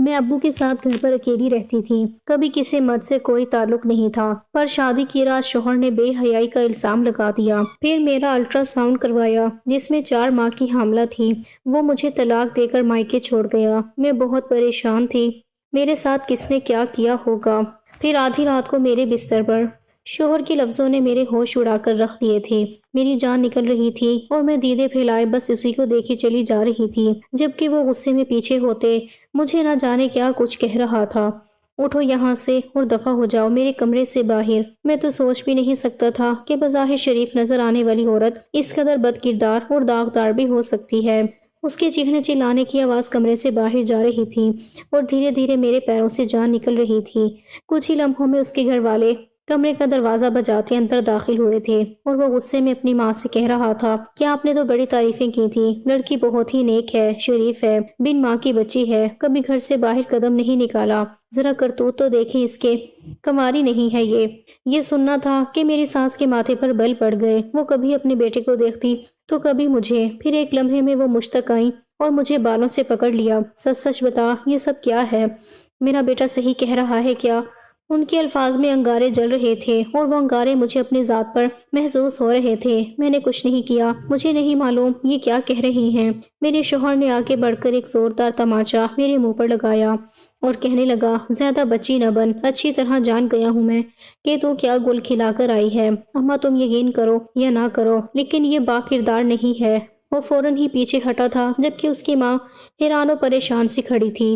میں ابو کے ساتھ گھر پر اکیلی رہتی تھی، کبھی کسی مرد سے کوئی تعلق نہیں تھا، پر شادی کی رات شوہر نے بے حیائی کا الزام لگا دیا۔ پھر میرا الٹرا ساؤنڈ کروایا جس میں 4 ماہ کی حاملہ تھی، وہ مجھے طلاق دے کر مائکے چھوڑ گیا۔ میں بہت پریشان تھی، میرے ساتھ کس نے کیا کیا ہوگا۔ پھر آدھی رات کو میرے بستر پر شوہر کے لفظوں نے میرے ہوش اڑا کر رکھ دیے تھے۔ میری جان نکل رہی تھی اور میں دیدے پھیلائے بس اسی کو دیکھے چلی جا رہی تھی، جبکہ وہ غصے میں پیچھے ہوتے مجھے نہ جانے کیا کچھ کہہ رہا تھا۔ اٹھو یہاں سے اور دفع ہو جاؤ میرے کمرے سے باہر۔ میں تو سوچ بھی نہیں سکتا تھا کہ بظاہر شریف نظر آنے والی عورت اس قدر بد کردار اور داغدار بھی ہو سکتی ہے۔ اس کے چیخنے چلانے کی آواز کمرے سے باہر جا رہی تھی اور دھیرے دھیرے میرے پیروں سے جان نکل رہی تھی۔ کچھ ہی لمحوں میں اس کے گھر والے کمرے کا دروازہ بجاتے اندر داخل ہوئے تھے اور وہ غصے میں اپنی ماں سے کہہ رہا تھا کہ آپ نے تو بڑی تعریفیں کی تھی، لڑکی بہت ہی نیک ہے، شریف ہے، بن ماں کی بچی ہے، کبھی گھر سے باہر قدم نہیں نکالا، ذرا کرتوت تو دیکھیں اس کے، کماری نہیں ہے یہ سننا تھا کہ میری ساس کے ماتھے پر بل پڑ گئے۔ وہ کبھی اپنے بیٹے کو دیکھتی تو کبھی مجھے، پھر ایک لمحے میں وہ مجھ تک آئیں اور مجھے بالوں سے پکڑ لیا۔ سچ سچ بتا، یہ سب کیا ہے؟ میرا بیٹا صحیح کہہ رہا ہے کیا؟ ان کے الفاظ میں انگارے جل رہے تھے اور وہ انگارے مجھے اپنی ذات پر محسوس ہو رہے تھے۔ میں نے کچھ نہیں کیا، مجھے نہیں معلوم یہ کیا کہہ رہی ہیں۔ میرے شوہر نے آگے بڑھ کر ایک زوردار تماچا میرے منہ پر لگایا اور کہنے لگا، زیادہ بچی نہ بن، اچھی طرح جان گیا ہوں میں کہ تو کیا گل کھلا کر آئی ہے۔ اماں تم یقین کرو یا نہ کرو لیکن یہ با کردار نہیں ہے۔ وہ فوراً ہی پیچھے ہٹا تھا جبکہ اس کی ماں حیران و پریشان سی کھڑی تھی۔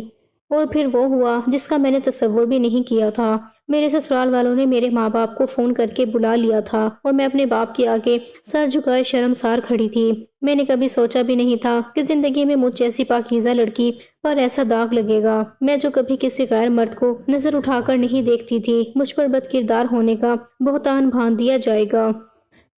اور پھر وہ ہوا جس کا میں نے تصور بھی نہیں کیا تھا۔ میرے سسرال والوں نے میرے ماں باپ کو فون کر کے بلا لیا تھا اور میں اپنے باپ کے آگے سر جھکائے شرمسار کھڑی تھی۔ میں نے کبھی سوچا بھی نہیں تھا کہ زندگی میں مجھ جیسی پاکیزہ لڑکی پر ایسا داغ لگے گا۔ میں جو کبھی کسی غیر مرد کو نظر اٹھا کر نہیں دیکھتی تھی، مجھ پر بد کردار ہونے کا بہتان باندھ دیا جائے گا۔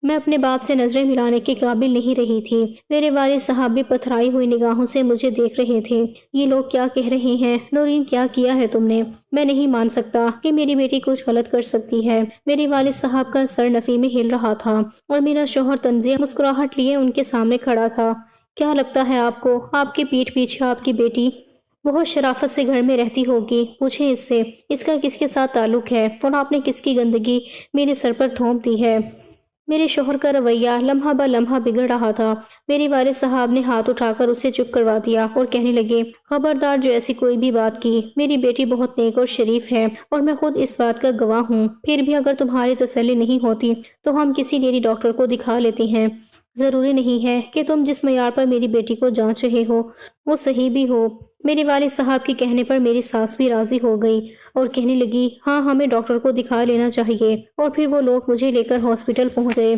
میں اپنے باپ سے نظریں ملانے کے قابل نہیں رہی تھی۔ میرے والد صاحب بھی پتھرائی ہوئی نگاہوں سے مجھے دیکھ رہے تھے۔ یہ لوگ کیا کہہ رہے ہیں؟ نورین کیا کیا ہے تم نے؟ میں نہیں مان سکتا کہ میری بیٹی کچھ غلط کر سکتی ہے۔ میرے والد صاحب کا سر نفی میں ہل رہا تھا اور میرا شوہر طنزیہ مسکراہٹ لیے ان کے سامنے کھڑا تھا۔ کیا لگتا ہے آپ کو آپ کی پیٹھ پیچھے آپ کی بیٹی بہت شرافت سے گھر میں رہتی ہوگی؟ پوچھیں اس سے، اس کا کس کے ساتھ تعلق ہے اور آپ نے کس کی گندگی میرے سر پر تھوپ دی ہے؟ میرے شوہر کا رویہ لمحہ بہ لمحہ بگڑ رہا تھا۔ میرے والد صاحب نے ہاتھ اٹھا کر اسے چپ کروا دیا اور کہنے لگے، خبردار جو ایسی کوئی بھی بات کی، میری بیٹی بہت نیک اور شریف ہے اور میں خود اس بات کا گواہ ہوں۔ پھر بھی اگر تمہاری تسلی نہیں ہوتی تو ہم کسی لیڈی ڈاکٹر کو دکھا لیتے ہیں۔ ضروری نہیں ہے کہ تم جس معیار پر میری بیٹی کو جانچ رہے ہو وہ صحیح بھی ہو۔ میرے والد صاحب کے کہنے پر میری ساس بھی راضی ہو گئی اور کہنے لگی، ہاں ہمیں ڈاکٹر کو دکھا لینا چاہیے۔ اور پھر وہ لوگ مجھے لے کر ہاسپٹل پہنچ گئے۔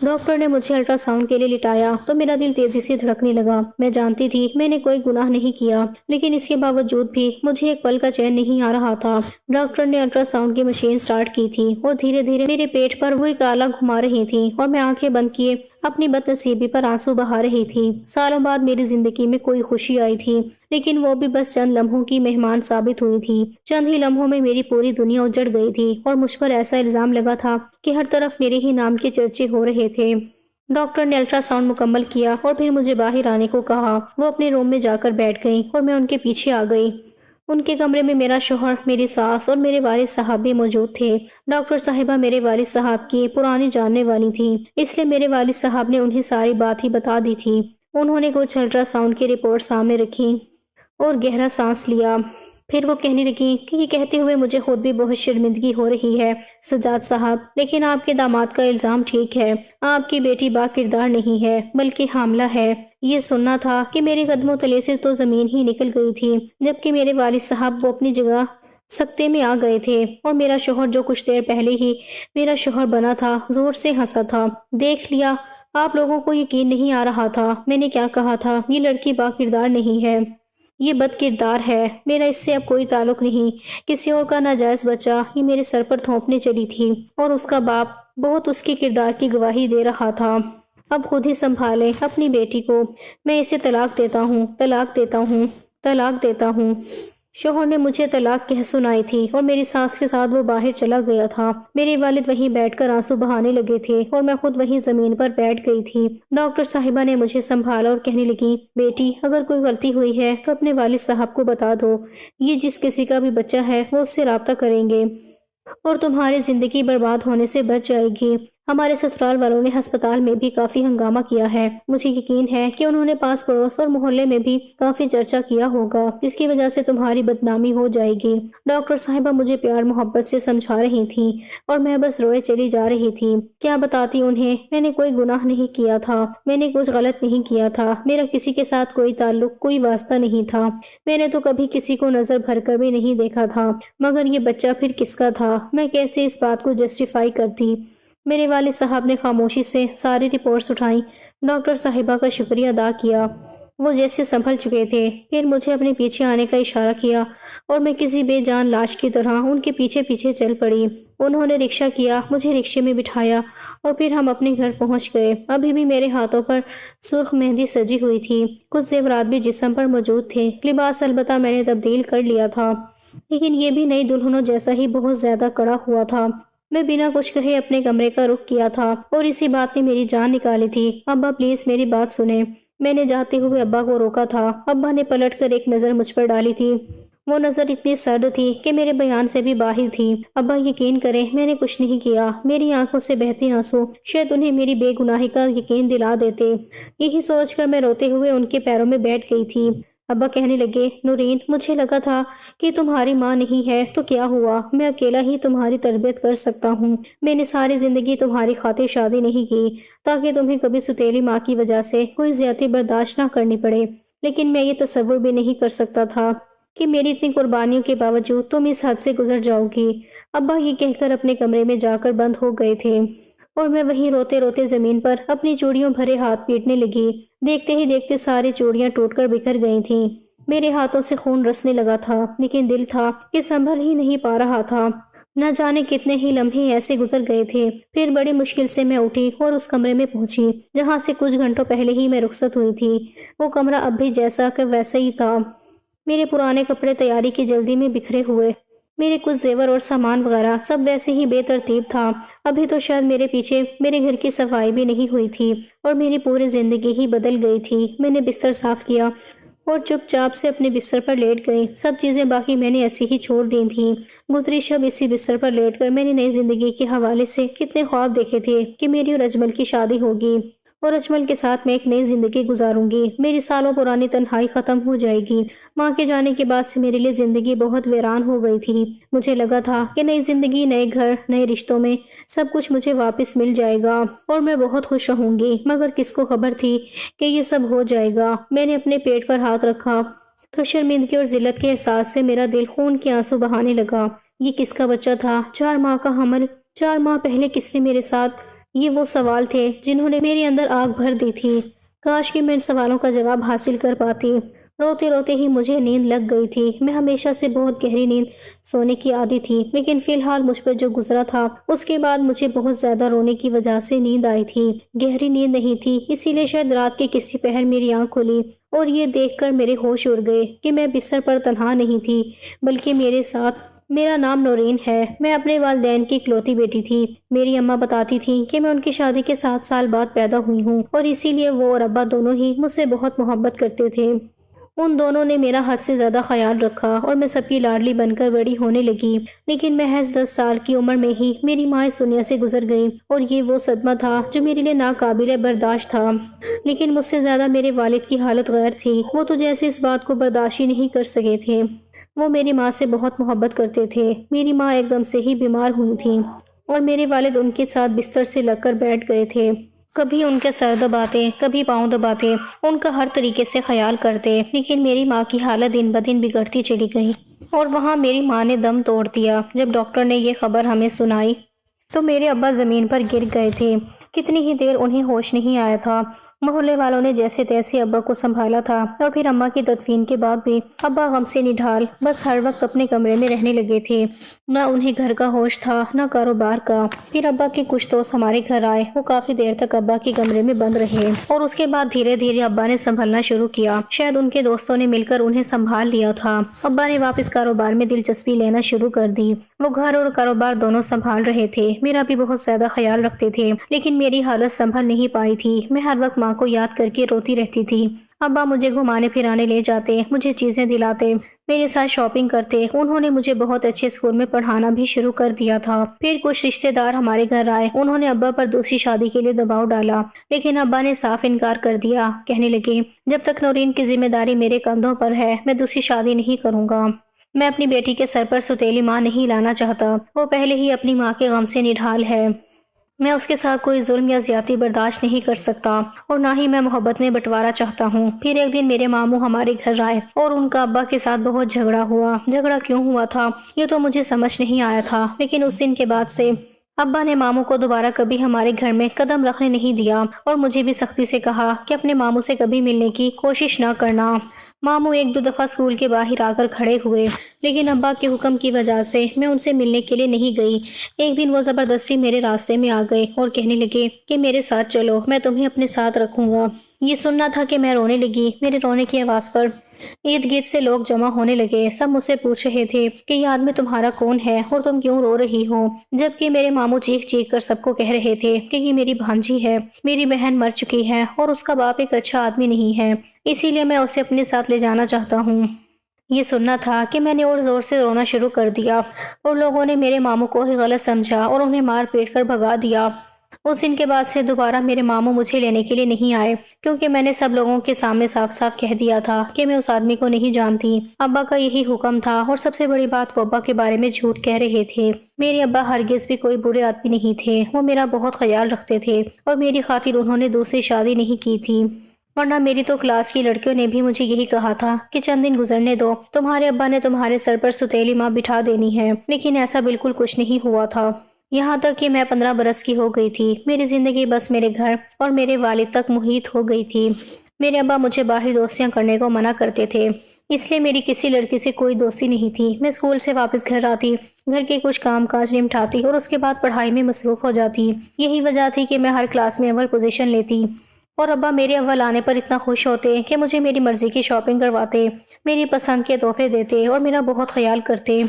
ڈاکٹر نے مجھے الٹرا ساؤنڈ کے لیے لٹایا تو میرا دل تیزی سے دھڑکنے لگا۔ میں جانتی تھی میں نے کوئی گناہ نہیں کیا، لیکن اس کے باوجود بھی مجھے ایک پل کا چین نہیں آ رہا تھا۔ ڈاکٹر نے الٹرا ساؤنڈ کی مشین سٹارٹ کی تھی اور دھیرے دھیرے میرے پیٹ پر وہ ایک آلہ گھما رہی تھی اور میں آنکھیں بند کیے اپنی بد نصیبی پر آنسو بہا رہی تھی۔ سالوں بعد میری زندگی میں کوئی خوشی آئی تھی، لیکن وہ بھی بس چند لمحوں کی مہمان ثابت ہوئی تھی۔ چند ہی لمحوں میں میری پوری دنیا اجڑ گئی تھی اور مجھ پر ایسا الزام لگا تھا کہ ہر طرف میرے ہی نام کے چرچے ہو رہے تھے۔ ڈاکٹر نے الٹرا ساؤنڈ مکمل کیا اور پھر مجھے باہر آنے کو کہا۔ وہ اپنے روم میں جا کر بیٹھ گئی اور میں ان کے پیچھے آ گئی۔ ان کے کمرے میں میرا شوہر، میری ساس اور میرے والد صاحب بھی موجود تھے۔ ڈاکٹر صاحبہ میرے والد صاحب کی پرانی جاننے والی تھی، اس لیے میرے والد صاحب نے انہیں ساری بات ہی بتا دی تھی۔ انہوں نے کچھ الٹرا ساؤنڈ کی رپورٹ سامنے رکھی اور گہرا سانس لیا۔ پھر وہ کہنے لگی کہ یہ کہتے ہوئے مجھے خود بھی بہت شرمندگی ہو رہی ہے سجاد صاحب، لیکن آپ کے داماد کا الزام ٹھیک ہے، آپ کی بیٹی با کردار نہیں ہے بلکہ حاملہ ہے۔ یہ سننا تھا کہ میرے قدموں تلے سے تو زمین ہی نکل گئی تھی، جبکہ میرے والد صاحب وہ اپنی جگہ سکتے میں آ گئے تھے اور میرا شوہر جو کچھ دیر پہلے ہی میرا شوہر بنا تھا زور سے ہنسا تھا۔ دیکھ لیا، آپ لوگوں کو یقین نہیں آ رہا تھا، میں نے کیا کہا تھا، یہ لڑکی با کردار نہیں ہے، یہ بد کردار ہے۔ میرا اس سے اب کوئی تعلق نہیں، کسی اور کا ناجائز بچہ یہ میرے سر پر تھوپنے چلی تھی اور اس کا باپ بہت اس کے کردار کی گواہی دے رہا تھا۔ اب خود ہی سنبھالیں اپنی بیٹی کو، میں اسے طلاق دیتا ہوں، طلاق دیتا ہوں، طلاق دیتا ہوں۔ شوہر نے مجھے طلاق کہہ سنائی تھی اور میری ساس کے ساتھ وہ باہر چلا گیا تھا۔ میرے والد وہیں بیٹھ کر آنسو بہانے لگے تھے اور میں خود وہیں زمین پر بیٹھ گئی تھی۔ ڈاکٹر صاحبہ نے مجھے سنبھالا اور کہنے لگی، بیٹی اگر کوئی غلطی ہوئی ہے تو اپنے والد صاحب کو بتا دو، یہ جس کسی کا بھی بچہ ہے وہ اس سے رابطہ کریں گے اور تمہاری زندگی برباد ہونے سے بچ جائے گی۔ ہمارے سسرال والوں نے ہسپتال میں بھی کافی ہنگامہ کیا ہے۔ مجھے یقین ہے کہ انہوں نے پاس پڑوس اور محلے میں بھی کافی چرچا کیا ہوگا، جس کی وجہ سے تمہاری بدنامی ہو جائے گی۔ ڈاکٹر صاحبہ مجھے پیار محبت سے سمجھا رہی تھیں اور میں بس روئے چلی جا رہی تھی۔ کیا بتاتی انہیں، میں نے کوئی گناہ نہیں کیا تھا، میں نے کچھ غلط نہیں کیا تھا، میرا کسی کے ساتھ کوئی تعلق، کوئی واسطہ نہیں تھا، میں نے تو کبھی کسی کو نظر بھر کر بھی نہیں دیکھا تھا، مگر یہ بچہ پھر کس کا تھا؟ میں کیسے اس بات کو جسٹیفائی کرتی؟ میرے والد صاحب نے خاموشی سے ساری رپورٹس اٹھائیں، ڈاکٹر صاحبہ کا شکریہ ادا کیا۔ وہ جیسے سنبھل چکے تھے، پھر مجھے اپنے پیچھے آنے کا اشارہ کیا اور میں کسی بے جان لاش کی طرح ان کے پیچھے پیچھے چل پڑی۔ انہوں نے رکشہ کیا، مجھے رکشے میں بٹھایا اور پھر ہم اپنے گھر پہنچ گئے۔ ابھی بھی میرے ہاتھوں پر سرخ مہندی سجی ہوئی تھی، کچھ زیورات بھی جسم پر موجود تھے۔ لباس البتہ میں نے تبدیل کر لیا تھا، لیکن یہ بھی نئی دلہنوں جیسا ہی بہت زیادہ کڑا ہوا تھا۔ میں بنا کچھ کہے اپنے کمرے کا رخ کیا تھا اور اسی بات نے میری جان نکالی تھی۔ ابا پلیز میری بات سنیں۔ میں نے جاتے ہوئے ابا کو روکا تھا۔ ابا نے پلٹ کر ایک نظر مجھ پر ڈالی تھی، وہ نظر اتنی سرد تھی کہ میرے بیان سے بھی باہر تھی۔ ابا یقین کریں میں نے کچھ نہیں کیا۔ میری آنکھوں سے بہتے آنسو شاید انہیں میری بے گناہی کا یقین دلا دیتے۔ یہی سوچ کر میں روتے ہوئے ان کے پیروں میں بیٹھ گئی تھی۔ ابا کہنے لگے، نورین مجھے لگا تھا کہ تمہاری ماں نہیں ہے تو کیا ہوا، میں اکیلا ہی تمہاری تربیت کر سکتا ہوں۔ میں نے ساری زندگی تمہاری خاطر شادی نہیں کی تاکہ تمہیں کبھی سوتیلی ماں کی وجہ سے کوئی زیادتی برداشت نہ کرنی پڑے، لیکن میں یہ تصور بھی نہیں کر سکتا تھا کہ میری اتنی قربانیوں کے باوجود تم اس حد سے گزر جاؤ گی۔ ابا یہ کہہ کر اپنے کمرے میں جا کر بند ہو گئے تھے اور میں وہیں روتے روتے زمین پر اپنی چوڑیوں بھرے ہاتھ پیٹنے لگی۔ دیکھتے ہی دیکھتے ساری چوڑیاں ٹوٹ کر بکھر گئی تھیں۔ میرے ہاتھوں سے خون رسنے لگا تھا، لیکن دل تھا کہ سنبھل ہی نہیں پا رہا تھا۔ نہ جانے کتنے ہی لمحے ایسے گزر گئے تھے، پھر بڑی مشکل سے میں اٹھی اور اس کمرے میں پہنچی جہاں سے کچھ گھنٹوں پہلے ہی میں رخصت ہوئی تھی۔ وہ کمرہ اب بھی جیسا کہ ویسا ہی تھا، میرے پرانے کپڑے تیاری کی جلدی میں بکھرے ہوئے، میرے کچھ زیور اور سامان وغیرہ سب ویسے ہی بے ترتیب تھا۔ ابھی تو شاید میرے پیچھے میرے گھر کی صفائی بھی نہیں ہوئی تھی اور میری پوری زندگی ہی بدل گئی تھی۔ میں نے بستر صاف کیا اور چپ چاپ سے اپنے بستر پر لیٹ گئی۔ سب چیزیں باقی میں نے ایسی ہی چھوڑ دی تھیں۔ گزری شب اسی بستر پر لیٹ کر میں نے نئی زندگی کے حوالے سے کتنے خواب دیکھے تھے کہ میری اور اجمل کی شادی ہوگی اور اجمل کے ساتھ میں ایک نئی زندگی گزاروں گی، میری سالوں پرانی تنہائی ختم ہو جائے گی۔ ماں کے جانے کے بعد سے میرے لیے زندگی بہت ویران ہو گئی تھی۔ مجھے لگا تھا کہ نئی زندگی، نئے گھر، نئے رشتوں میں سب کچھ مجھے واپس مل جائے گا اور میں بہت خوش رہوں گی، مگر کس کو خبر تھی کہ یہ سب ہو جائے گا۔ میں نے اپنے پیٹ پر ہاتھ رکھا تو شرمندگی اور ذلت کے احساس سے میرا دل خون کے آنسو بہانے لگا۔ یہ کس کا بچہ تھا؟ 4 ماہ کا حمل، 4 ماہ پہلے کس نے میرے ساتھ؟ یہ وہ سوال تھے جنہوں نے میرے اندر آگ بھر دی تھی۔ کاش کہ میں ان سوالوں کا جواب حاصل کر پاتی۔ روتے روتے ہی مجھے نیند لگ گئی تھی۔ میں ہمیشہ سے بہت گہری نیند سونے کی عادی تھی، لیکن فی الحال مجھ پر جو گزرا تھا اس کے بعد مجھے بہت زیادہ رونے کی وجہ سے نیند آئی تھی۔ گہری نیند نہیں تھی، اسی لیے شاید رات کے کسی پہر میری آنکھ کھلی اور یہ دیکھ کر میرے ہوش اڑ گئے کہ میں بستر پر تنہا نہیں تھی، بلکہ میرے ساتھ میرا نام نورین ہے۔ میں اپنے والدین کی اکلوتی بیٹی تھی۔ میری اماں بتاتی تھیں کہ میں ان کی شادی کے 7 سال بعد پیدا ہوئی ہوں اور اسی لیے وہ اور ابا دونوں ہی مجھ سے بہت محبت کرتے تھے۔ ان دونوں نے میرا حد سے زیادہ خیال رکھا اور میں سب کی لاڈلی بن کر بڑی ہونے لگی، لیکن محض 10 سال کی عمر میں ہی میری ماں اس دنیا سے گزر گئی اور یہ وہ صدمہ تھا جو میرے لیے ناقابل برداشت تھا۔ لیکن مجھ سے زیادہ میرے والد کی حالت غیر تھی، وہ تو جیسے اس بات کو برداشت ہی نہیں کر سکے تھے۔ وہ میری ماں سے بہت محبت کرتے تھے۔ میری ماں ایک دم سے ہی بیمار ہوئی تھی اور میرے والد ان کے ساتھ بستر سے لگ کر بیٹھ گئے تھے، کبھی ان کے سر دباتے، کبھی پاؤں دباتے، ان کا ہر طریقے سے خیال کرتے، لیکن میری ماں کی حالت دن بدن بگڑتی چلی گئی اور وہاں میری ماں نے دم توڑ دیا۔ جب ڈاکٹر نے یہ خبر ہمیں سنائی تو میرے ابا زمین پر گر گئے تھے۔ کتنی ہی دیر انہیں ہوش نہیں آیا تھا۔ محلے والوں نے جیسے تیسے ابا کو سنبھالا تھا اور پھر اماں کی تدفین کے بعد بھی ابا غم سے نڈھال بس ہر وقت اپنے کمرے میں رہنے لگے تھے۔ نہ انہیں گھر کا ہوش تھا نہ کاروبار کا۔ پھر ابا کے کچھ دوست ہمارے گھر آئے، وہ کافی دیر تک ابا کے کمرے میں بند رہے اور اس کے بعد دھیرے دھیرے ابا نے سنبھلنا شروع کیا۔ شاید ان کے دوستوں نے مل کر انہیں سنبھال لیا تھا۔ ابا نے واپس کاروبار میں دلچسپی لینا شروع کر دی۔ وہ گھر اور کاروبار دونوں سنبھال رہے تھے، میرا بھی بہت زیادہ خیال رکھتے تھے، لیکن میری حالت سنبھل نہیں پائی تھی۔ میں ہر وقت ماں کو یاد کر کے روتی رہتی تھی۔ ابا مجھے گھمانے پھرانے لے جاتے، مجھے چیزیں دلاتے، میرے ساتھ شاپنگ کرتے۔ انہوں نے مجھے بہت اچھے اسکول میں پڑھانا بھی شروع کر دیا تھا۔ پھر کچھ رشتہ دار ہمارے گھر آئے، انہوں نے ابا پر دوسری شادی کے لیے دباؤ ڈالا، لیکن ابا نے صاف انکار کر دیا۔ کہنے لگے جب تک نورین کی ذمہ داری میرے کندھوں پر ہے میں دوسری شادی نہیں کروں گا۔ میں اپنی بیٹی کے سر پر ستیلی ماں نہیں لانا چاہتا، وہ پہلے ہی اپنی ماں کے غم سے نڈھال ہے۔ میں اس کے ساتھ کوئی ظلم یا زیادتی برداشت نہیں کر سکتا اور نہ ہی میں محبت میں بٹوارا چاہتا ہوں۔ پھر ایک دن میرے ماموں ہمارے گھر آئے اور ان کا ابا کے ساتھ بہت جھگڑا ہوا۔ جھگڑا کیوں ہوا تھا یہ تو مجھے سمجھ نہیں آیا تھا، لیکن اس دن کے بعد سے ابا نے ماموں کو دوبارہ کبھی ہمارے گھر میں قدم رکھنے نہیں دیا اور مجھے بھی سختی سے کہا کہ اپنے ماموں سے کبھی ملنے کی کوشش نہ کرنا۔ ماموں ایک دو دفعہ اسکول کے باہر آ کر کھڑے ہوئے، لیکن ابا کے حکم کی وجہ سے میں ان سے ملنے کے لیے نہیں گئی۔ ایک دن وہ زبردستی میرے راستے میں آ گئے اور کہنے لگے کہ میرے ساتھ چلو، میں تمہیں اپنے ساتھ رکھوں گا۔ یہ سننا تھا کہ میں رونے لگی۔ میرے رونے کی آواز پر ارد گرد سے لوگ جمع ہونے لگے۔ سب مجھ سے پوچھ رہے تھے کہ یہ آدمی تمہارا کون ہے اور تم کیوں رو رہی ہو، جبکہ میرے ماموں چیخ چیخ کر سب کو کہہ رہے تھے کہ یہ میری بھانجی ہے، میری بہن مر چکی ہے اور اس کا باپ ایک اچھا آدمی نہیں ہے، اسی لیے میں اسے اپنے ساتھ لے جانا چاہتا ہوں۔ یہ سننا تھا کہ میں نے اور زور سے رونا شروع کر دیا اور لوگوں نے میرے ماموں کو ہی غلط سمجھا اور انہیں مار پیٹ کر بھگا دیا۔ اس دن کے بعد سے دوبارہ میرے ماموں مجھے لینے کے لیے نہیں آئے، کیونکہ میں نے سب لوگوں کے سامنے صاف صاف کہہ دیا تھا کہ میں اس آدمی کو نہیں جانتی۔ ابا کا یہی حکم تھا اور سب سے بڑی بات وہ ابا کے بارے میں جھوٹ کہہ رہے تھے۔ میرے ابا ہرگز بھی کوئی برے آدمی نہیں تھے، وہ میرا بہت خیال رکھتے تھے اور میری خاطر انہوں نے دوسری شادی نہیں کی تھی، ورنہ میری تو کلاس کی لڑکیوں نے بھی مجھے یہی کہا تھا کہ چند دن گزرنے دو، تمہارے ابا نے تمہارے سر پر ستیلی ماں بٹھا دینی ہے، لیکن ایسا بالکل کچھ نہیں ہوا تھا۔ یہاں تک کہ میں 15 برس کی ہو گئی تھی، میری زندگی بس میرے گھر اور میرے والد تک محیط ہو گئی تھی۔ میرے ابا مجھے باہر دوستیاں کرنے کو منع کرتے تھے، اس لیے میری کسی لڑکی سے کوئی دوستی نہیں تھی۔ میں اسکول سے واپس گھر آتی، گھر کے کچھ کام کاج نمٹاتی اور اس کے بعد پڑھائی میں مصروف ہو جاتی۔ یہی وجہ تھی کہ میں ہر کلاس میں اول پوزیشن لیتی اور ابا میرے اول آنے پر اتنا خوش ہوتے کہ مجھے میری مرضی کی شاپنگ کرواتے، میری پسند کے تحفے دیتے اور میرا بہت خیال کرتے۔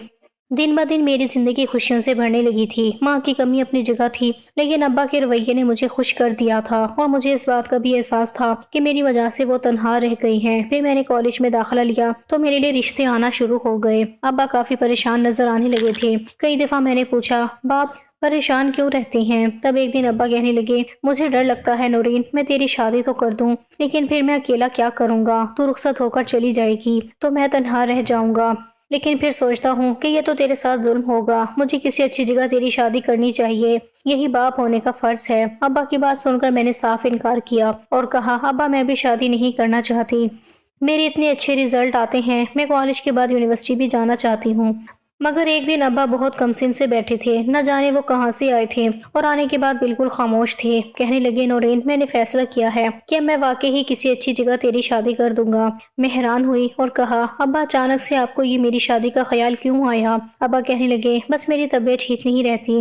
دن بہ دن میری زندگی خوشیوں سے بھرنے لگی تھی۔ ماں کی کمی اپنی جگہ تھی، لیکن ابا کے رویے نے مجھے خوش کر دیا تھا اور مجھے اس بات کا بھی احساس تھا کہ میری وجہ سے وہ تنہا رہ گئی ہیں۔ پھر میں نے کالج میں داخلہ لیا تو میرے لیے رشتے آنا شروع ہو گئے۔ ابا کافی پریشان نظر آنے لگے تھے۔ کئی دفعہ میں نے پوچھا، باپ پریشان کیوں رہتے ہیں؟ تب ایک دن ابا کہنے لگے، مجھے ڈر لگتا ہے نورین، میں تیری شادی تو کر دوں لیکن پھر میں اکیلا کیا کروں گا؟ تو رخصت ہو کر چلی جائے گی تو میں تنہا رہ جاؤں گا، لیکن پھر سوچتا ہوں کہ یہ تو تیرے ساتھ ظلم ہوگا، مجھے کسی اچھی جگہ تیری شادی کرنی چاہیے، یہی باپ ہونے کا فرض ہے۔ ابا کی بات سن کر میں نے صاف انکار کیا اور کہا، ابا میں بھی شادی نہیں کرنا چاہتی، میرے اتنے اچھے رزلٹ آتے ہیں، میں کالج کے بعد یونیورسٹی بھی جانا چاہتی ہوں۔ مگر ایک دن ابا بہت کم سن سے بیٹھے تھے، نہ جانے وہ کہاں سے آئے تھے اور آنے کے بعد بالکل خاموش تھے۔ کہنے لگے، نورین میں نے فیصلہ کیا ہے کہ میں واقعی ہی کسی اچھی جگہ تیری شادی کر دوں گا۔ میں حیران ہوئی اور کہا، ابا اچانک سے آپ کو یہ میری شادی کا خیال کیوں آیا؟ ابا کہنے لگے، بس میری طبیعت ٹھیک نہیں رہتی،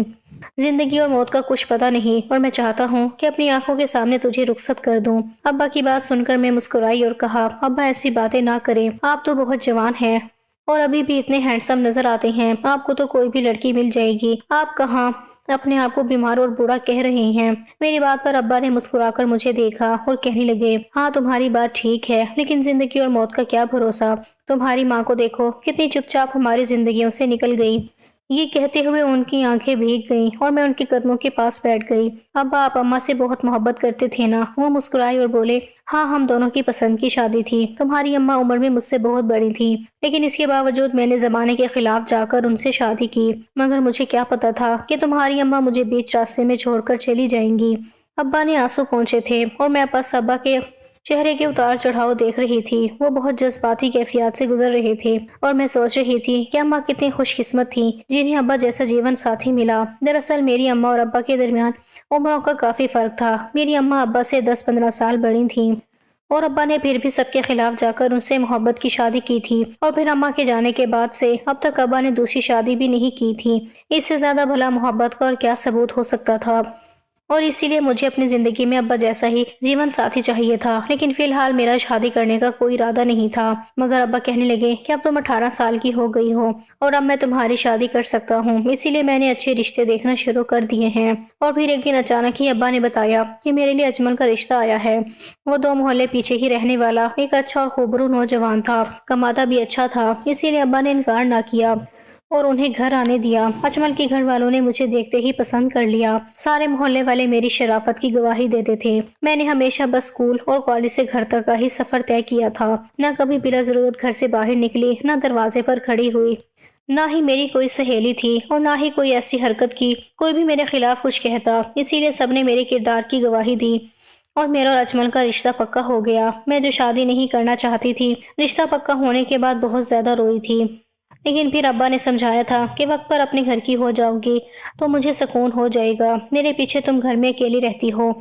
زندگی اور موت کا کچھ پتہ نہیں اور میں چاہتا ہوں کہ اپنی آنکھوں کے سامنے تجھے رخصت کر دوں۔ ابا کی بات سن کر میں مسکرائی اور کہا، ابا ایسی باتیں نہ کریں، آپ تو بہت جوان ہیں اور ابھی بھی اتنے ہینڈسم نظر آتے ہیں، آپ کو تو کوئی بھی لڑکی مل جائے گی، آپ کہاں اپنے آپ کو بیمار اور بوڑھا کہہ رہے ہیں؟ میری بات پر ابا نے مسکرا کر مجھے دیکھا اور کہنے لگے، ہاں تمہاری بات ٹھیک ہے، لیکن زندگی اور موت کا کیا بھروسہ؟ تمہاری ماں کو دیکھو، کتنی چپ چاپ ہماری زندگیوں سے نکل گئی۔ یہ کہتے ہوئے ان کی آنکھیں بھیگ گئیں اور میں ان کے قدموں کے پاس بیٹھ گئی۔ ابا آپ اماں سے بہت محبت کرتے تھے نا؟ وہ مسکرائے اور بولے، ہاں ہم دونوں کی پسند کی شادی تھی، تمہاری اماں عمر میں مجھ سے بہت بڑی تھی، لیکن اس کے باوجود میں نے زمانے کے خلاف جا کر ان سے شادی کی، مگر مجھے کیا پتا تھا کہ تمہاری اماں مجھے بیچ راستے میں چھوڑ کر چلی جائیں گی۔ ابا نے آنسو پونچھے تھے اور میں بس ابا کے چہرے کے اتار چڑھاؤ دیکھ رہی تھی۔ وہ بہت جذباتی کیفیات سے گزر رہے تھے اور میں سوچ رہی تھی کہ اماں کتنی خوش قسمت تھی جنہیں ابا جیسا جیون ساتھی ملا۔ دراصل میری اماں اور ابا کے درمیان عمروں کا کافی فرق تھا۔ میری اماں ابا سے 10-15 سال بڑی تھیں اور ابا نے پھر بھی سب کے خلاف جا کر ان سے محبت کی شادی کی تھی، اور پھر اماں کے جانے کے بعد سے اب تک ابا نے دوسری شادی بھی نہیں کی تھی۔ اس سے زیادہ بھلا محبت کا اور کیا ثبوت ہو سکتا تھا؟ اور اسی لیے مجھے اپنی زندگی میں ابا جیسا ہی جیون ساتھی چاہیے تھا، لیکن فی الحال میرا شادی کرنے کا کوئی ارادہ نہیں تھا۔ مگر ابا کہنے لگے کہ اب تم 18 سال کی ہو گئی ہو اور اب میں تمہاری شادی کر سکتا ہوں، اسی لیے میں نے اچھے رشتے دیکھنا شروع کر دیے ہیں۔ اور پھر ایک دن اچانک ہی ابا نے بتایا کہ میرے لیے اجمل کا رشتہ آیا ہے۔ وہ 2 محلے پیچھے ہی رہنے والا ایک اچھا اور خوبرو نوجوان تھا، کماتا بھی اچھا تھا، اسی لیے ابا نے انکار نہ کیا اور انہیں گھر آنے دیا۔ اجمل کے گھر والوں نے مجھے دیکھتے ہی پسند کر لیا۔ سارے محلے والے میری شرافت کی گواہی دیتے تھے۔ میں نے ہمیشہ بس اسکول اور کالج سے گھر تک کا ہی سفر طے کیا تھا، نہ کبھی بلا ضرورت گھر سے باہر نکلی، نہ دروازے پر کھڑی ہوئی، نہ ہی میری کوئی سہیلی تھی اور نہ ہی کوئی ایسی حرکت کی کوئی بھی میرے خلاف کچھ کہتا۔ اسی لیے سب نے میرے کردار کی گواہی دی اور میرا اور اجمل کا رشتہ پکا ہو گیا۔ میں جو شادی نہیں کرنا چاہتی تھی، رشتہ پکا ہونے کے بعد بہت زیادہ روئی تھی، لیکن پھر ابا نے سمجھایا تھا کہ وقت پر اپنے گھر کی ہو جاؤ گی تو مجھے سکون ہو جائے گا۔ میرے پیچھے تم گھر میں اکیلی رہتی ہو،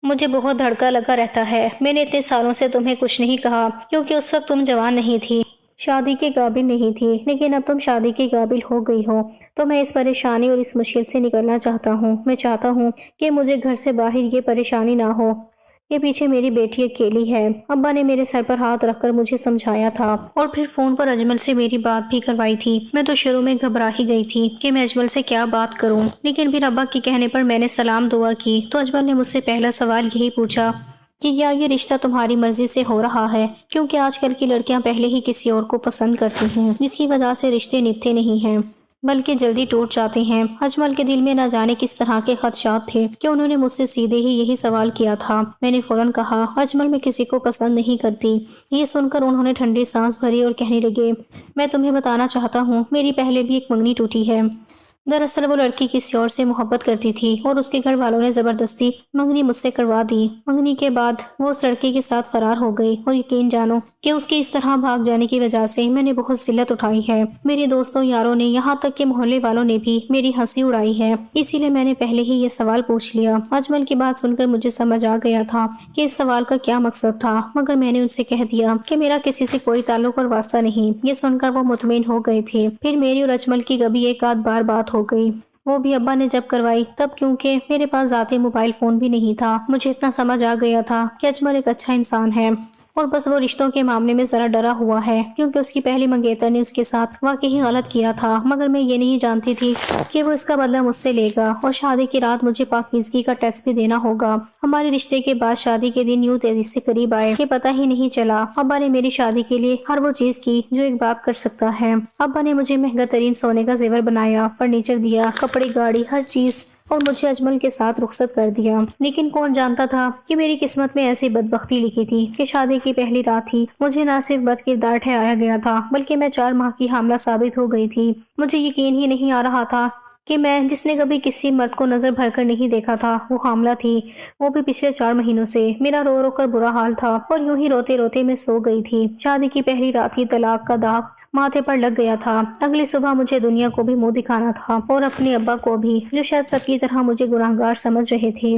مجھے بہت دھڑکا لگا رہتا ہے۔ میں نے اتنے سالوں سے تمہیں کچھ نہیں کہا کیونکہ اس وقت تم جوان نہیں تھی، شادی کے قابل نہیں تھی، لیکن اب تم شادی کے قابل ہو گئی ہو تو میں اس پریشانی اور اس مشکل سے نکلنا چاہتا ہوں۔ میں چاہتا ہوں کہ مجھے گھر سے باہر یہ پریشانی نہ ہو کہ پیچھے میری بیٹی اکیلی ہے۔ ابا نے میرے سر پر ہاتھ رکھ کر مجھے سمجھایا تھا اور پھر فون پر اجمل سے میری بات بھی کروائی تھی۔ میں تو شروع میں گھبرا ہی گئی تھی کہ میں اجمل سے کیا بات کروں، لیکن پھر ابا کے کہنے پر میں نے سلام دعا کی تو اجمل نے مجھ سے پہلا سوال یہی پوچھا کہ کیا یہ رشتہ تمہاری مرضی سے ہو رہا ہے، کیونکہ آج کل کی لڑکیاں پہلے ہی کسی اور کو پسند کرتی ہیں، جس کی وجہ سے رشتے نبھتے نہیں ہیں بلکہ جلدی ٹوٹ جاتے ہیں۔ اجمل کے دل میں نہ جانے کس طرح کے خدشات تھے کہ انہوں نے مجھ سے سیدھے ہی یہی سوال کیا تھا۔ میں نے فوراً کہا اجمل میں کسی کو پسند نہیں کرتی۔ یہ سن کر انہوں نے ٹھنڈی سانس بھری اور کہنے لگے میں تمہیں بتانا چاہتا ہوں میری پہلے بھی ایک منگنی ٹوٹی ہے۔ دراصل وہ لڑکی کسی اور سے محبت کرتی تھی اور اس کے گھر والوں نے زبردستی منگنی مجھ سے کروا دی۔ منگنی کے بعد وہ اس لڑکے کے ساتھ فرار ہو گئی اور یقین جانو کہ اس کے اس طرح بھاگ جانے کی وجہ سے میں نے بہت ذلت اٹھائی ہے۔ میرے دوستوں یاروں نے یہاں تک کہ محلے والوں نے بھی میری ہنسی اڑائی ہے، اسی لیے میں نے پہلے ہی یہ سوال پوچھ لیا۔ اجمل کی بات سن کر مجھے سمجھ آ گیا تھا کہ اس سوال کا کیا مقصد تھا، مگر میں نے ان سے کہہ دیا کہ میرا کسی سے کوئی تعلق اور واسطہ نہیں۔ یہ سن کر وہ مطمئن ہو گئے تھے۔ پھر میری اور اجمل کی کبھی ایک آدھ بار بات ہو گئی، وہ بھی ابا نے جب کروائی تب، کیونکہ میرے پاس ذاتی موبائل فون بھی نہیں تھا۔ مجھے اتنا سمجھ آ گیا تھا کہ اجمل ایک اچھا انسان ہے اور بس وہ رشتوں کے معاملے میں ذرا ڈرا ہوا ہے کیونکہ اس کی پہلی منگیتر نے اس کے ساتھ واقعی غلط کیا تھا، مگر میں یہ نہیں جانتی تھی کہ وہ اس کا بدلہ مجھ سے لے گا اور شادی کی رات مجھے پاکیزگی کا ٹیسٹ بھی دینا ہوگا۔ ہمارے رشتے کے بعد شادی کے دن یوں تیزی سے قریب آئے کہ پتہ ہی نہیں چلا۔ ابا نے میری شادی کے لیے ہر وہ چیز کی جو ایک باپ کر سکتا ہے۔ ابا نے مجھے مہنگا ترین سونے کا زیور بنایا، فرنیچر دیا، کپڑے، گاڑی، ہر چیز، اور مجھے اجمل کے ساتھ رخصت کر دیا۔ لیکن کون جانتا تھا کہ میری قسمت میں ایسی بدبختی لکھی تھی کہ شادی کی پہلی رات ہی مجھے نہ صرف بد کردار ٹھہرایا گیا تھا بلکہ میں 4 ماہ کی حاملہ ثابت ہو گئی تھی۔ مجھے یقین ہی نہیں آ رہا تھا کہ میں، جس نے کبھی کسی مرد کو نظر بھر کر نہیں دیکھا تھا، وہ حاملہ تھی، وہ بھی پچھلے 4 مہینوں سے۔ میرا رو رو کر برا حال تھا اور یوں ہی روتے روتے میں سو گئی تھی۔ شادی کی پہلی رات ہی طلاق کا داغ ماتھے پر لگ گیا تھا۔ اگلی صبح مجھے دنیا کو بھی منہ دکھانا تھا اور اپنے ابا کو بھی، جو شاید سب کی طرح مجھے گناہگار سمجھ رہے تھے۔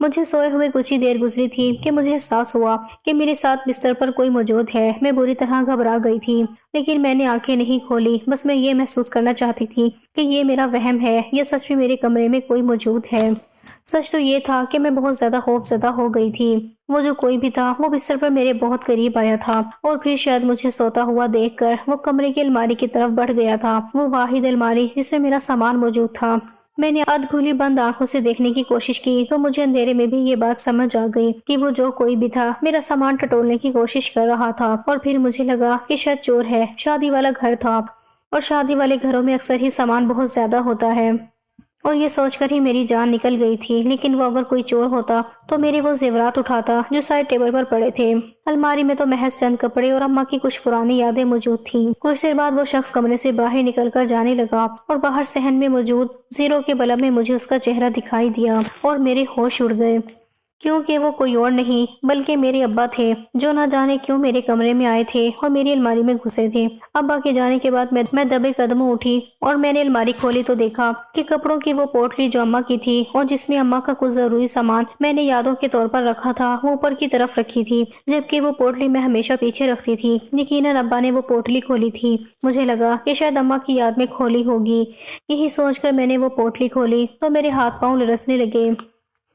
مجھے سوئے ہوئے کچھ ہی دیر گزری تھی کہ مجھے احساس ہوا کہ میرے ساتھ بستر پر کوئی موجود ہے۔ میں بری طرح گھبرا گئی تھی، لیکن میں نے آنکھیں نہیں کھولی۔ بس میں یہ محسوس کرنا چاہتی تھی کہ یہ میرا وہم ہے یا سچ میں میرے کمرے میں کوئی موجود ہے۔ سچ تو یہ تھا کہ میں بہت زیادہ خوف زدہ ہو گئی تھی۔ وہ جو کوئی بھی تھا وہ بستر پر میرے بہت قریب آیا تھا اور پھر شاید مجھے سوتا ہوا دیکھ کر وہ کمرے کی الماری کی طرف بڑھ گیا تھا، وہ واحد الماری جس میں میرا سامان موجود تھا۔ میں نے ادھ کھلی بند آنکھوں سے دیکھنے کی کوشش کی تو مجھے اندھیرے میں بھی یہ بات سمجھ آ گئی کہ وہ جو کوئی بھی تھا میرا سامان ٹٹولنے کی کوشش کر رہا تھا، اور پھر مجھے لگا کہ شاید چور ہے۔ شادی والا گھر تھا اور شادی والے گھروں میں اکثر ہی سامان بہت زیادہ ہوتا ہے، اور یہ سوچ کر ہی میری جان نکل گئی تھی۔ لیکن وہ اگر کوئی چور ہوتا تو میرے وہ زیورات اٹھاتا جو سائڈ ٹیبل پر پڑے تھے۔ الماری میں تو محض چند کپڑے اور اماں کی کچھ پرانی یادیں موجود تھیں۔ کچھ دیر بعد وہ شخص کمرے سے باہر نکل کر جانے لگا اور باہر صحن میں موجود زیرو کے بلب میں مجھے اس کا چہرہ دکھائی دیا اور میرے ہوش اڑ گئے کیونکہ وہ کوئی اور نہیں بلکہ میرے ابا تھے، جو نہ جانے کیوں میرے کمرے میں آئے تھے اور میری الماری میں گھسے تھے۔ ابا کے جانے کے بعد میں دبے قدموں اٹھی اور میں نے الماری کھولی تو دیکھا کہ کپڑوں کی وہ پوٹلی جو اماں کی تھی اور جس میں اماں کا کچھ ضروری سامان میں نے یادوں کے طور پر رکھا تھا، وہ اوپر کی طرف رکھی تھی، جبکہ وہ پوٹلی میں ہمیشہ پیچھے رکھتی تھی۔ یقیناً ابا نے وہ پوٹلی کھولی تھی۔ مجھے لگا کہ شاید اماں کی یاد میں کھولی ہوگی۔ یہی سوچ کر میں نے وہ پوٹلی کھولی تو میرے ہاتھ پاؤں لرزنے لگے،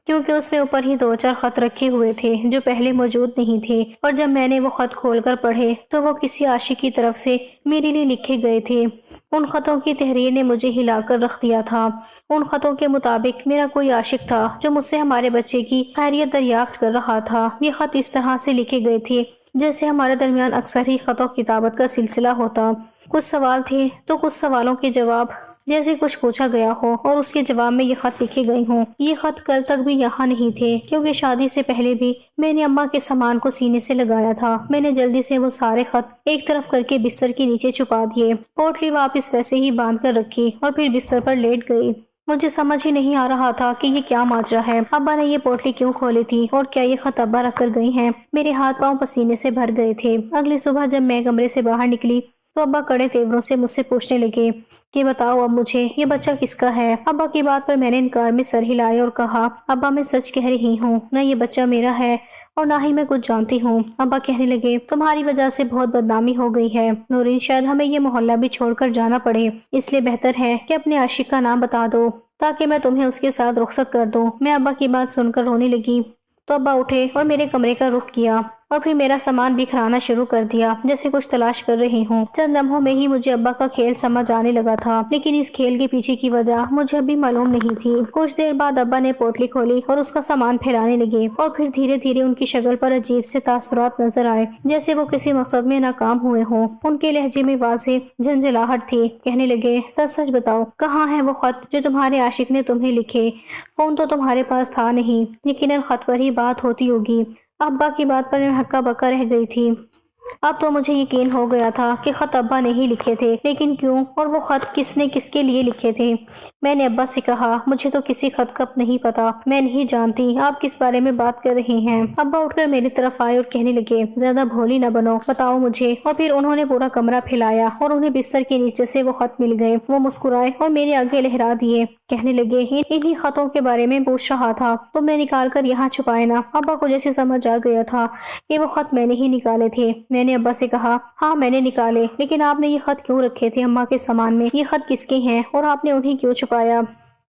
کیونکہ اس میں اوپر ہی 2-4 خط رکھے ہوئے تھے جو پہلے موجود نہیں تھے، اور جب میں نے وہ خط کھول کر پڑھے تو وہ کسی عاشق کی طرف سے میرے لیے لکھے گئے تھے۔ ان خطوں کی تحریر نے مجھے ہلا کر رکھ دیا تھا۔ ان خطوں کے مطابق میرا کوئی عاشق تھا جو مجھ سے ہمارے بچے کی خیریت دریافت کر رہا تھا۔ یہ خط اس طرح سے لکھے گئے تھے جیسے ہمارے درمیان اکثر ہی خط و کتابت کا سلسلہ ہوتا۔ کچھ سوال تھے تو کچھ سوالوں کے جواب جیسے کچھ پوچھا گیا ہو اور اس کے جواب میں یہ خط لکھے گئے ہوں۔ یہ خط کل تک بھی یہاں نہیں تھے، کیونکہ شادی سے پہلے بھی میں نے اماں کے سامان کو سینے سے لگایا تھا۔ میں نے جلدی سے وہ سارے خط ایک طرف کر کے بستر کے نیچے چھپا دیے، پوٹلی واپس ویسے ہی باندھ کر رکھی اور پھر بستر پر لیٹ گئی۔ مجھے سمجھ ہی نہیں آ رہا تھا کہ یہ کیا ماجرا ہے۔ ابا نے یہ پوٹلی کیوں کھولی تھی اور کیا یہ خط ابا رکھ کر گئی ہیں؟ میرے ہاتھ پاؤں پسینے سے بھر گئے تھے۔ اگلی صبح جب میں کمرے سے باہر نکلی تو ابا کڑے تیوروں سے مجھ سے پوچھنے لگے کہ بتاؤ اب مجھے یہ بچہ کس کا ہے؟ ابا کی بات پر میں نے انکار میں سر ہلایا اور کہا، ابا میں سچ کہہ رہی ہوں، نہ یہ بچہ میرا ہے اور نہ ہی میں کچھ جانتی ہوں۔ ابا کہنے لگے، تمہاری وجہ سے بہت بدنامی ہو گئی ہے نورین، شاید ہمیں یہ محلہ بھی چھوڑ کر جانا پڑے، اس لیے بہتر ہے کہ اپنے عاشق کا نام بتا دو تاکہ میں تمہیں اس کے ساتھ رخصت کر دوں۔ میں ابا کی بات سن کر رونے لگی تو ابا اٹھے اور میرے کمرے کا رخ کیا اور پھر میرا سامان بکھرانا شروع کر دیا جیسے کچھ تلاش کر رہی ہوں۔ چند لمحوں میں ہی مجھے ابا کا کھیل سمجھ آنے لگا تھا، لیکن اس کھیل کے پیچھے کی وجہ مجھے ابھی معلوم نہیں تھی۔ کچھ دیر بعد ابا نے پوٹلی کھولی اور اس کا سامان پھیلانے لگے، اور پھر دھیرے دھیرے ان کی شکل پر عجیب سے تاثرات نظر آئے، جیسے وہ کسی مقصد میں ناکام ہوئے ہوں۔ ان کے لہجے میں واضح جھنجھلاہٹ تھی۔ کہنے لگے، سچ سچ بتاؤ، کہاں ہے وہ خط جو تمہارے عاشق نے تمہیں لکھے؟ فون تو تمہارے پاس تھا نہیں، یقیناً خط پر ہی بات ہوتی ہوگی۔ ابا کی بات پر میں ہکا بکا رہ گئی تھی۔ اب تو مجھے یقین ہو گیا تھا کہ خط ابا نے ہی لکھے تھے، لیکن کیوں اور وہ خط کس نے کس کے لیے لکھے تھے؟ میں نے ابا سے کہا، مجھے تو کسی خط کا نہیں پتا، میں نہیں جانتی آپ کس بارے میں بات کر رہے ہیں۔ ابا اٹھ کر میری طرف آئے اور کہنے لگے، زیادہ بھولی نہ بنو، بتاؤ مجھے۔ اور پھر انہوں نے پورا کمرہ پھیلایا اور انہیں بستر کے نیچے سے وہ خط مل گئے۔ وہ مسکرائے اور میرے آگے لہرا دیے، کہنے لگے، انہی خطوں کے بارے میں پوچھ رہا تھا، تم نے نکال کر یہاں چھپائے نا۔ ابا کو جیسے سمجھ آ گیا تھا کہ وہ خط میں نے ہی نکالے تھے۔ میں نے ابا سے کہا، ہاں میں نے نکالے، لیکن آپ نے یہ خط کیوں رکھے تھے اماں کے سامان میں؟ یہ خط کس کے ہیں اور آپ نے انہیں کیوں چھپایا؟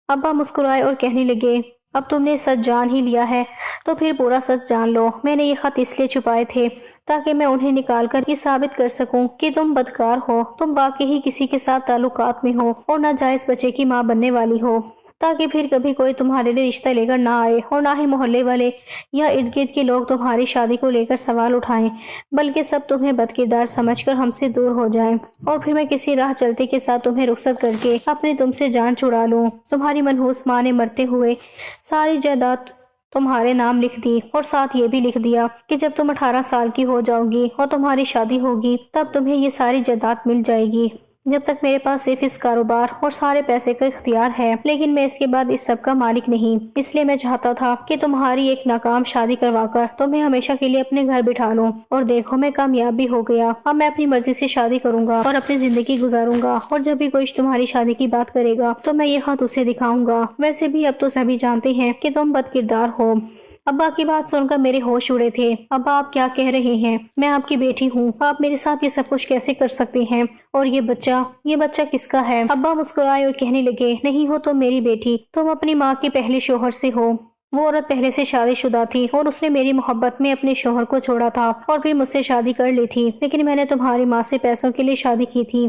ابا مسکرائے اور کہنے لگے، اب تم نے سچ جان ہی لیا ہے تو پھر پورا سچ جان لو۔ میں نے یہ خط اس لیے چھپائے تھے تاکہ میں انہیں نکال کر یہ ثابت کر سکوں کہ تم بدکار ہو، تم واقعی کسی کے ساتھ تعلقات میں ہو اور ناجائز بچے کی ماں بننے والی ہو، تاکہ پھر کبھی کوئی تمہارے لیے رشتہ لے کر نہ آئے اور نہ ہی محلے والے یا ارد گرد کے لوگ تمہاری شادی کو لے کر سوال اٹھائیں، بلکہ سب تمہیں بد کردار سمجھ کر ہم سے دور ہو جائیں، اور پھر میں کسی راہ چلتے کے ساتھ تمہیں رخصت کر کے اپنے تم سے جان چھڑا لوں۔ تمہاری منحوس ماں نے مرتے ہوئے ساری جائیداد تمہارے نام لکھ دی، اور ساتھ یہ بھی لکھ دیا کہ جب تم 18 سال کی ہو جاؤ گی اور تمہاری شادی ہوگی تب تمہیں یہ ساری جائیداد مل جائے گی۔ جب تک میرے پاس صرف اس کاروبار اور سارے پیسے کا اختیار ہے، لیکن میں اس کے بعد اس سب کا مالک نہیں، اس لیے میں چاہتا تھا کہ تمہاری ایک ناکام شادی کروا کر تمہیں ہمیشہ کے لیے اپنے گھر بٹھا لوں، اور دیکھو میں کامیاب بھی ہو گیا۔ اب میں اپنی مرضی سے شادی کروں گا اور اپنی زندگی گزاروں گا، اور جب بھی کوئی تمہاری شادی کی بات کرے گا تو میں یہ خط اسے دکھاؤں گا۔ ویسے بھی اب تو سبھی جانتے ہیں کہ تم بد کردار ہو۔ ابا کی بات سن کر میرے ہوش اڑے تھے۔ ابا آپ کیا کہہ رہے ہیں؟ میں آپ کی بیٹی ہوں، آپ میرے ساتھ یہ سب کچھ کیسے کر سکتے ہیں؟ اور یہ بچہ کس کا ہے؟ ابا مسکرائے اور کہنے لگے، نہیں ہو تم میری بیٹی، تم اپنی ماں کے پہلے شوہر سے ہو۔ وہ عورت پہلے سے شادی شدہ تھی اور اس نے میری محبت میں اپنے شوہر کو چھوڑا تھا اور پھر مجھ سے شادی کر لی تھی، لیکن میں نے تمہاری ماں سے پیسوں کے لیے شادی کی تھی۔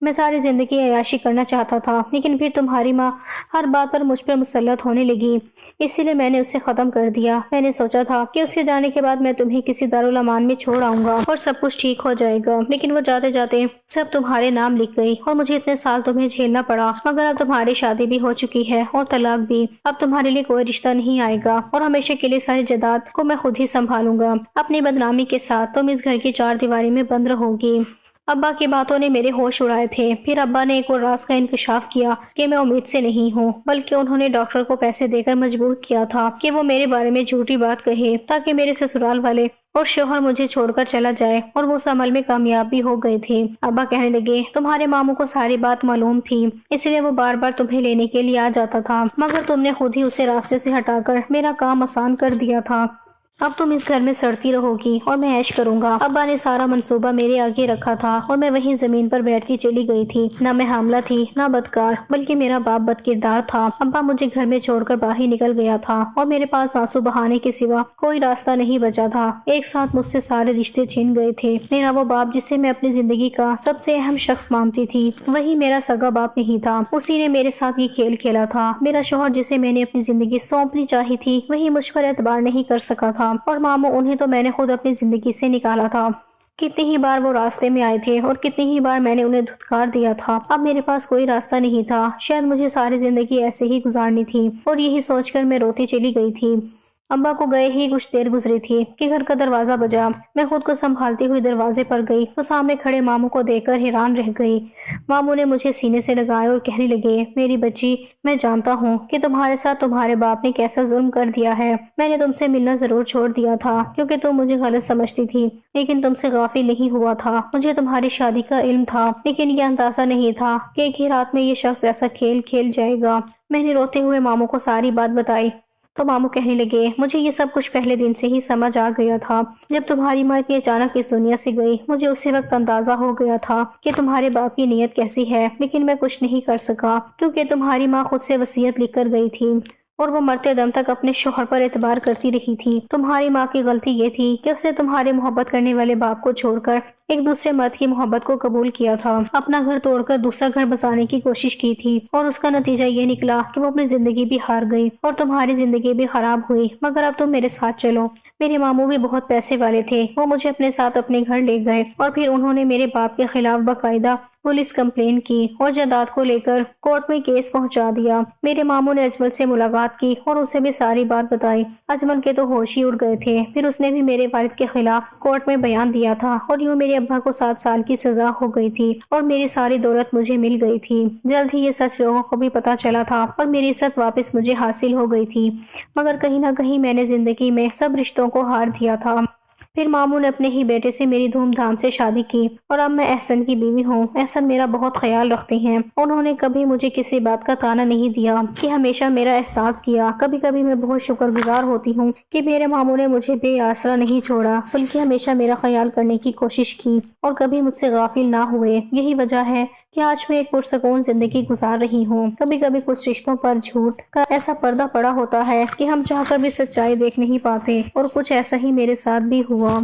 میں ساری زندگی عیاشی کرنا چاہتا تھا، لیکن پھر تمہاری ماں ہر بات پر مجھ پر مسلط ہونے لگی، اسی لیے میں نے اسے ختم کر دیا۔ میں نے سوچا تھا کہ اس کے جانے کے بعد میں تمہیں کسی دارالامان میں چھوڑ آؤں گا اور سب کچھ ٹھیک ہو جائے گا، لیکن وہ جاتے جاتے سب تمہارے نام لکھ گئی اور مجھے اتنے سال تمہیں جھیلنا پڑا، مگر اب تمہاری شادی بھی ہو چکی ہے اور طلاق بھی۔ اب تمہارے لیے کوئی رشتہ نہیں آئے گا اور ہمیشہ کے لیے ساری جائیداد کو میں خود ہی سنبھالوں گا۔ اپنی بدنامی کے ساتھ تم اس گھر کی 4 دیواری میں بند رہو گی۔ ابا کی باتوں نے میرے ہوش اڑائے تھے۔ پھر ابا نے ایک اور راز کا انکشاف کیا کہ میں امید سے نہیں ہوں، بلکہ انہوں نے ڈاکٹر کو پیسے دے کر مجبور کیا تھا کہ وہ میرے بارے میں جھوٹی بات کہے تاکہ میرے سسرال والے اور شوہر مجھے چھوڑ کر چلا جائے، اور وہ اس عمل میں کامیاب بھی ہو گئے تھے۔ ابا کہنے لگے، تمہارے ماموں کو ساری بات معلوم تھی، اس لیے وہ بار بار تمہیں لینے کے لیے آ جاتا تھا، مگر تم نے خود ہی اسے راستے سے ہٹا کر میرا کام آسان کر دیا تھا۔ اب تم اس گھر میں سڑتی رہو گی اور میں عیش کروں گا۔ ابا نے سارا منصوبہ میرے آگے رکھا تھا اور میں وہیں زمین پر بیٹھتی چلی گئی تھی۔ نہ میں حاملہ تھی، نہ بدکار، بلکہ میرا باپ بد کردار تھا۔ ابا مجھے گھر میں چھوڑ کر باہر نکل گیا تھا اور میرے پاس آنسو بہانے کے سوا کوئی راستہ نہیں بچا تھا۔ ایک ساتھ مجھ سے سارے رشتے چھن گئے تھے۔ میرا وہ باپ جسے میں اپنی زندگی کا سب سے اہم شخص مانتی تھی، وہی میرا سگا باپ نہیں تھا۔ اسی نے میرے ساتھ یہ کھیل کھیلا تھا۔ میرا شوہر جسے میں نے اپنی زندگی سونپنی چاہی تھی، وہی مجھ پر اعتبار نہیں کر سکا تھا، اور ماموں انہیں تو میں نے خود اپنی زندگی سے نکالا تھا۔ کتنی ہی بار وہ راستے میں آئے تھے اور کتنی ہی بار میں نے انہیں دھتکار دیا تھا۔ اب میرے پاس کوئی راستہ نہیں تھا، شاید مجھے ساری زندگی ایسے ہی گزارنی تھی، اور یہی سوچ کر میں روتی چلی گئی تھی۔ ابا کو گئے ہی کچھ دیر گزری تھی کہ گھر کا دروازہ بجا۔ میں خود کو سنبھالتی ہوئی دروازے پر گئی تو سامنے کھڑے ماموں کو دیکھ کر حیران رہ گئی۔ ماموں نے مجھے سینے سے لگائے اور کہنے لگے، میری بچی، میں جانتا ہوں کہ تمہارے ساتھ تمہارے باپ نے کیسا ظلم کر دیا ہے۔ میں نے تم سے ملنا ضرور چھوڑ دیا تھا کیونکہ تم مجھے غلط سمجھتی تھی، لیکن تم سے غافل نہیں ہوا تھا۔ مجھے تمہاری شادی کا علم تھا، لیکن یہ اندازہ نہیں تھا کہ ایک ہی رات میں یہ شخص ایسا کھیل کھیل جائے گا۔ میں نے روتے ہوئے ماموں کو ساری بات بتائی تو ماموں کہنے لگے، مجھے یہ سب کچھ پہلے دن سے ہی سمجھ آ گیا تھا۔ جب تمہاری ماں اتنی اچانک اس دنیا سے گئی، مجھے اسی وقت اندازہ ہو گیا تھا کہ تمہارے باپ کی نیت کیسی ہے، لیکن میں کچھ نہیں کر سکا کیونکہ تمہاری ماں خود سے وصیت لکھ کر گئی تھی، اور وہ مرتے دم تک اپنے شوہر پر اعتبار کرتی رہی تھی۔ تمہاری ماں کی غلطی یہ تھی کہ اس نے تمہارے محبت کرنے والے باپ کو چھوڑ کر ایک دوسرے مرد کی محبت کو قبول کیا تھا، اپنا گھر توڑ کر دوسرا گھر بسانے کی کوشش کی تھی، اور اس کا نتیجہ یہ نکلا کہ وہ اپنی زندگی بھی ہار گئی اور تمہاری زندگی بھی خراب ہوئی۔ مگر اب تم میرے ساتھ چلو۔ میرے ماموں بھی بہت پیسے والے تھے، وہ مجھے اپنے ساتھ اپنے گھر لے گئے، اور پھر انہوں نے میرے باپ کے خلاف باقاعدہ پولیس کمپلین کی اور جائیداد کو لے کر کورٹ میں کیس پہنچا دیا۔ میرے ماموں نے اجمل سے ملاقات کی اور اسے بھی ساری بات بتائی۔ اجمل کے تو ہوش ہی اڑ گئے تھے۔ پھر اس نے بھی میرے والد کے خلاف کورٹ میں بیان دیا تھا، اور یوں میرے ابا کو 7 سال کی سزا ہو گئی تھی اور میری ساری دولت مجھے مل گئی تھی۔ جلد ہی یہ سچ لوگوں کو بھی پتا چلا تھا اور میری عزت واپس مجھے حاصل ہو گئی تھی، مگر کہیں نہ کہیں میں نے زندگی میں سب رشتوں کو ہار دیا تھا۔ پھر ماموں نے اپنے ہی بیٹے سے میری دھوم دھام سے شادی کی، اور اب میں احسن کی بیوی ہوں۔ احسن میرا بہت خیال رکھتے ہیں، انہوں نے کبھی مجھے کسی بات کا طعنہ نہیں دیا کہ ہمیشہ میرا احساس کیا۔ کبھی کبھی میں بہت شکر گزار ہوتی ہوں کہ میرے ماموں نے مجھے بے آسرا نہیں چھوڑا، بلکہ ہمیشہ میرا خیال کرنے کی کوشش کی اور کبھی مجھ سے غافل نہ ہوئے۔ یہی وجہ ہے کہ آج میں ایک پرسکون زندگی گزار رہی ہوں۔ کبھی کبھی کچھ رشتوں پر جھوٹ کا ایسا پردہ پڑا ہوتا ہے کہ ہم چاہ کر بھی سچائی دیکھ نہیں پاتے، اور کچھ ایسا ہی میرے ساتھ بھی ہوا۔